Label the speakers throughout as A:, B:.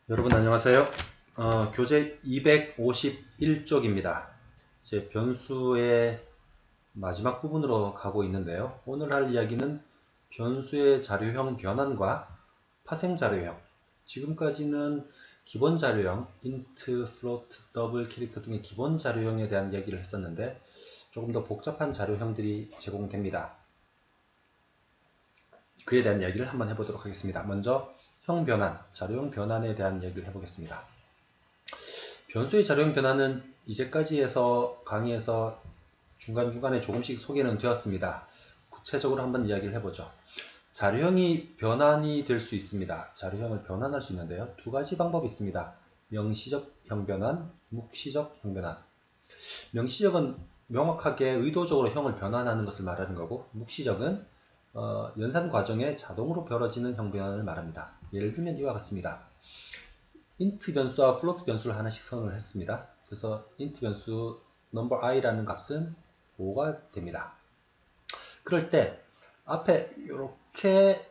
A: 여러분 안녕하세요. 교재 251쪽입니다. 제 변수의 마지막 부분으로 가고 있는데요. 오늘 할 이야기는 변수의 자료형 변환과 파생 자료형, 지금까지는 기본 자료형, int, float, double 캐릭터 등의 기본 자료형에 대한 이야기를 했었는데 조금 더 복잡한 자료형들이 제공됩니다. 그에 대한 이야기를 한번 해보도록 하겠습니다. 먼저 형 변환, 자료형 변환에 대한 이야기를 해보겠습니다. 변수의 자료형 변환은 이제까지 해서 강의에서 중간중간에 조금씩 소개는 되었습니다. 구체적으로 한번 이야기를 해보죠. 자료형이 변환이 될 수 있습니다. 자료형을 변환할 수 있는데요. 두 가지 방법이 있습니다. 명시적 형 변환, 묵시적 형 변환. 명시적은 명확하게 의도적으로 형을 변환하는 것을 말하는 거고, 묵시적은 연산 과정에 자동으로 벌어지는 형 변환을 말합니다. 예를 들면 이와 같습니다. int 변수와 float 변수를 하나씩 선언을 했습니다. 그래서 int 변수 number i라는 값은 5가 됩니다. 그럴 때 앞에 이렇게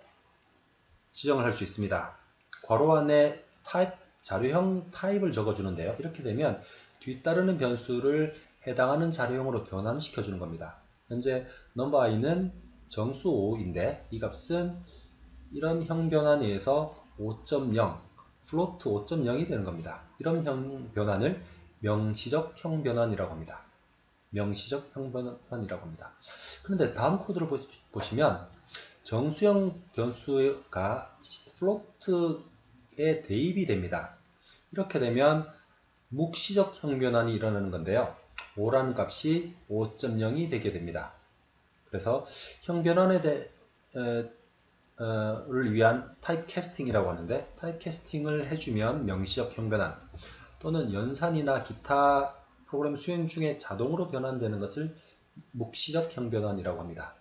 A: 지정을 할 수 있습니다. 괄호 안에 type, 자료형 타입을 적어주는데요. 이렇게 되면 뒤따르는 변수를 해당하는 자료형으로 변환시켜 주는 겁니다. 현재 number i는 정수 5인데 이 값은 이런 형 변환에 의해서 5.0, float 5.0이 되는 겁니다. 이런 형 변환을 명시적 형 변환이라고 합니다. 명시적 형 변환이라고 합니다. 그런데 다음 코드를 보시면 정수형 변수가 float에 대입이 됩니다. 이렇게 되면 묵시적 형 변환이 일어나는 건데요. 5라는 값이 5.0이 되게 됩니다. 그래서 형 변환에 를 위한 타입캐스팅이라고 하는데, 타입캐스팅을 해주면 명시적 형 변환 또는 연산이나 기타 프로그램 수행 중에 자동으로 변환되는 것을 묵시적 형 변환이라고 합니다.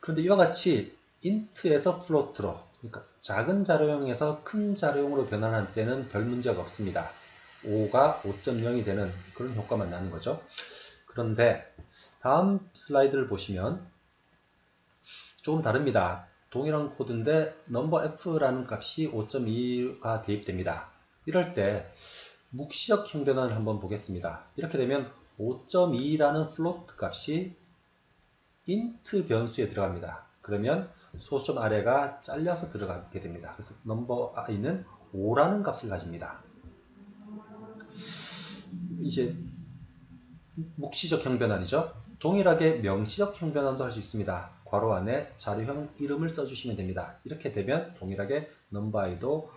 A: 그런데 이와 같이 int에서 float로, 그러니까 작은 자료형에서 큰 자료형으로 변환할 때는 별 문제가 없습니다. 5가 5.0이 되는 그런 효과만 나는 거죠. 그런데 다음 슬라이드를 보시면 조금 다릅니다. 동일한 코드인데 number f라는 값이 5.2가 대입됩니다. 이럴 때 묵시적 형 변환을 한번 보겠습니다. 이렇게 되면 5.2라는 float 값이 int 변수에 들어갑니다. 그러면 소점 아래가 잘려서 들어가게 됩니다. 그래서 number i는 5라는 값을 가집니다. 이제 묵시적 형 변환이죠. 동일하게 명시적 형 변환도 할 수 있습니다. 괄호 안에 자료형 이름을 써주시면 됩니다. 이렇게 되면 동일하게 number i도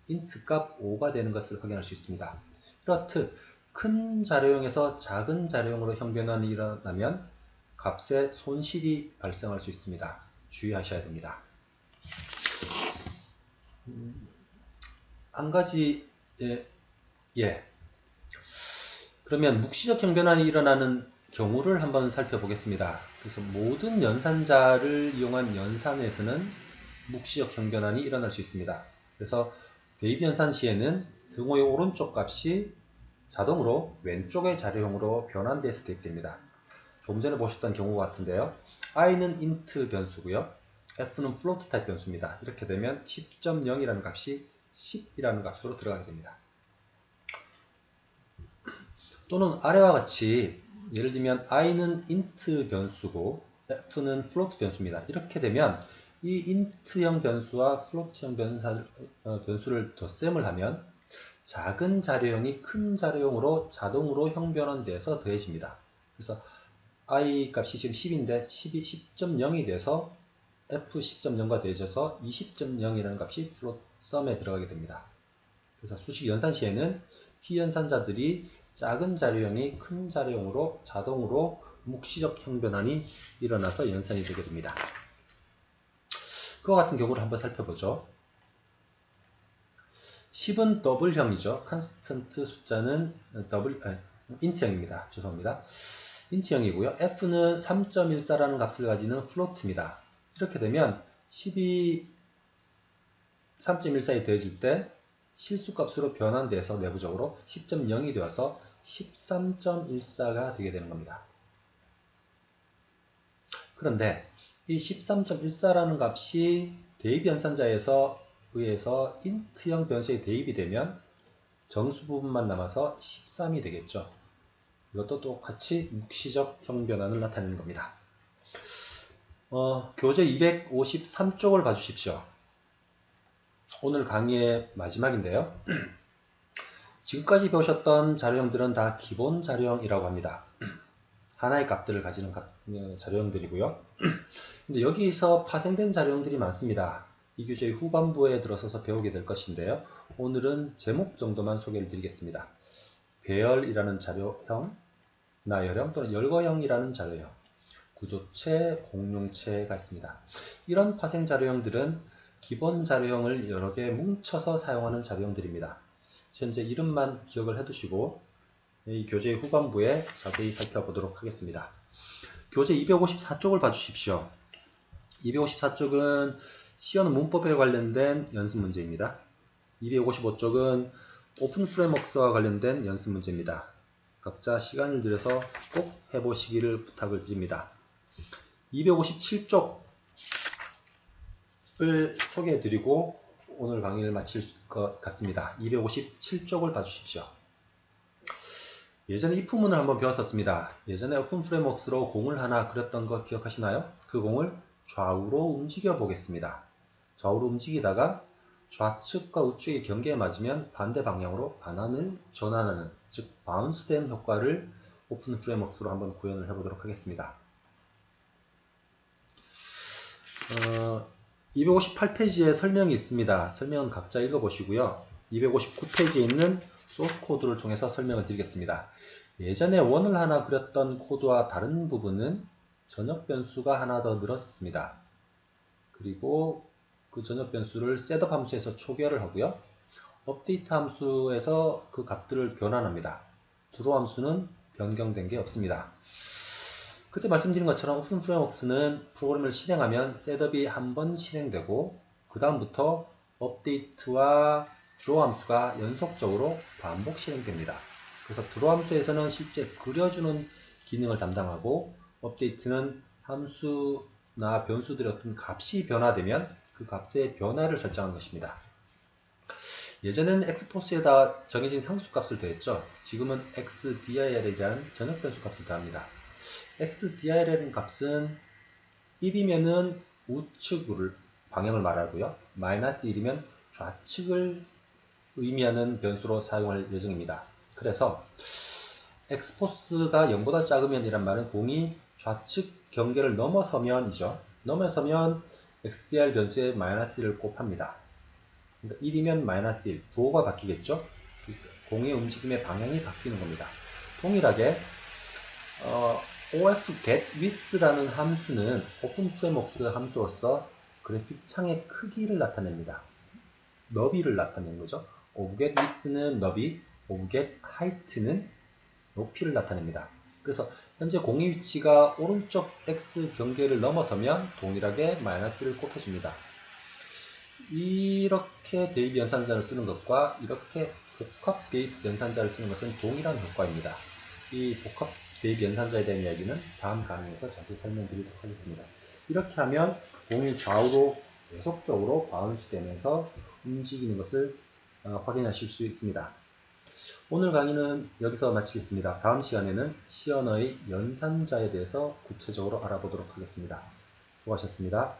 A: int 값 5가 되는 것을 확인할 수 있습니다. 이렇듯 큰 자료형에서 작은 자료형으로 형 변환이 일어나면 값에 손실이 발생할 수 있습니다. 주의하셔야 됩니다. 한 가지, 예. 그러면 묵시적 형 변환이 일어나는 경우를 한번 살펴보겠습니다. 그래서 모든 연산자를 이용한 연산에서는 묵시적 형 변환이 일어날 수 있습니다. 그래서 대입 연산 시에는 등호의 오른쪽 값이 자동으로 왼쪽의 자료형으로 변환돼서 대입됩니다. 조금 전에 보셨던 경우 같은데요. i는 int 변수고요. f는 float 타입 변수입니다. 이렇게 되면 10.0이라는 값이 10이라는 값으로 들어가게 됩니다. 또는 아래와 같이 예를 들면 i는 int 변수고 f는 float 변수입니다. 이렇게 되면 이 int형 변수와 float형 변수를 덧셈을 하면 작은 자료형이 큰 자료형으로 자동으로 형 변환돼서 더해집니다. 그래서 i 값이 지금 10인데 10이 10.0이 돼서 f 10.0과 더해져서 20.0이라는 값이 float sum에 들어가게 됩니다. 그래서 수식 연산 시에는 피연산자들이 작은 자료형이 큰 자료형으로 자동으로 묵시적 형 변환이 일어나서 연산이 되게 됩니다. 그와 같은 경우를 한번 살펴보죠. 10은 더블형이죠. 컨스턴트 숫자는 인트형입니다. 죄송합니다. 인트형이고요. f는 3.14라는 값을 가지는 플로트입니다. 이렇게 되면 10이 3.14에 더해질 때 실수값으로 변환돼서 내부적으로 10.0이 되어서 13.14가 되게 되는 겁니다. 그런데 이 13.14라는 값이 대입 연산자에서 의해서 int형 변수에 대입이 되면 정수 부분만 남아서 13이 되겠죠. 이것도 똑같이 묵시적 형 변환을 나타내는 겁니다. 교재 253쪽을 봐주십시오. 오늘 강의의 마지막인데요. 지금까지 배우셨던 자료형들은 다 기본 자료형이라고 합니다. 하나의 값들을 가지는 자료형들이고요. 근데 여기서 파생된 자료형들이 많습니다. 이 교재의 후반부에 들어서서 배우게 될 것인데요. 오늘은 제목 정도만 소개를 드리겠습니다. 배열이라는 자료형, 나열형 또는 열거형이라는 자료형, 구조체, 공룡체가 있습니다. 이런 파생 자료형들은 기본 자료형을 여러 개 뭉쳐서 사용하는 자료형들입니다. 현재 이름만 기억을 해두시고 이 교재의 후반부에 자세히 살펴보도록 하겠습니다. 교재 254쪽을 봐주십시오. 254쪽은 시어는 문법에 관련된 연습 문제입니다. 255쪽은 오픈 프레임워크와 관련된 연습 문제입니다. 각자 시간을 들여서 꼭 해보시기를 부탁을 드립니다. 257쪽을 소개해드리고 오늘 강의를 마칠 것 같습니다. 257쪽을 봐주십시오. 예전에 if문을 한번 배웠었습니다. 예전에 오픈 프레임워크로 공을 하나 그렸던 거 기억하시나요? 그 공을 좌우로 움직여 보겠습니다. 좌우로 움직이다가 좌측과 우측의 경계에 맞으면 반대 방향으로 반환을 전환하는, 즉 바운스된 효과를 오픈 프레임워크로 한번 구현을 해보도록 하겠습니다. 258페이지에 설명이 있습니다. 설명은 각자 읽어보시고요. 259페이지에 있는 소스 코드를 통해서 설명을 드리겠습니다. 예전에 원을 하나 그렸던 코드와 다른 부분은 전역 변수가 하나 더 늘었습니다. 그리고 그 전역 변수를 셋업 함수에서 초기화를 하고요. 업데이트 함수에서 그 값들을 변환합니다. 드로우 함수는 변경된 게 없습니다. 그때 말씀드린 것처럼 오픈 프레임워크는 프로그램을 실행하면 셋업이 한 번 실행되고 그 다음부터 업데이트와 드로우 함수가 연속적으로 반복 실행됩니다. 그래서 드로우 함수에서는 실제 그려주는 기능을 담당하고 업데이트는 함수나 변수들의 어떤 값이 변화되면 그 값의 변화를 설정하는 것입니다. 예전에는 x포스에다 정해진 상수값을 더했죠. 지금은 xdir이라는 전역 변수 값을 더합니다. xdir이라는 값은 1이면은 우측을 방향을 말하고요. 마이너스 1이면 좌측을 의미하는 변수로 사용할 예정입니다. 그래서 x포스가 0보다 작으면 이란 말은 공이 좌측 경계를 넘어서면이죠. 넘어서면 xdir 변수에 마이너스 1을 곱합니다. 그러니까 1이면 마이너스 1, 도가 바뀌겠죠. 공의 움직임의 방향이 바뀌는 겁니다. 동일하게 ofgetWidth라는 함수는 오픈 프레임워크 함수로서 그래픽 창의 크기를 나타냅니다. 너비를 나타내는 거죠. ofgetWidth는 너비, ofgetHeight는 높이를 나타냅니다. 그래서 현재 공의 위치가 오른쪽 x 경계를 넘어서면 동일하게 마이너스를 곱해줍니다. 이렇게 대입 연산자를 쓰는 것과 이렇게 복합 대입 연산자를 쓰는 것은 동일한 효과입니다. 이 복합 대입 연산자에 대한 이야기는 다음 강의에서 자세히 설명드리도록 하겠습니다. 이렇게 하면 공이 좌우로 계속적으로 바운스 되면서 움직이는 것을 확인하실 수 있습니다. 오늘 강의는 여기서 마치겠습니다. 다음 시간에는 시언어의 연산자에 대해서 구체적으로 알아보도록 하겠습니다. 수고하셨습니다.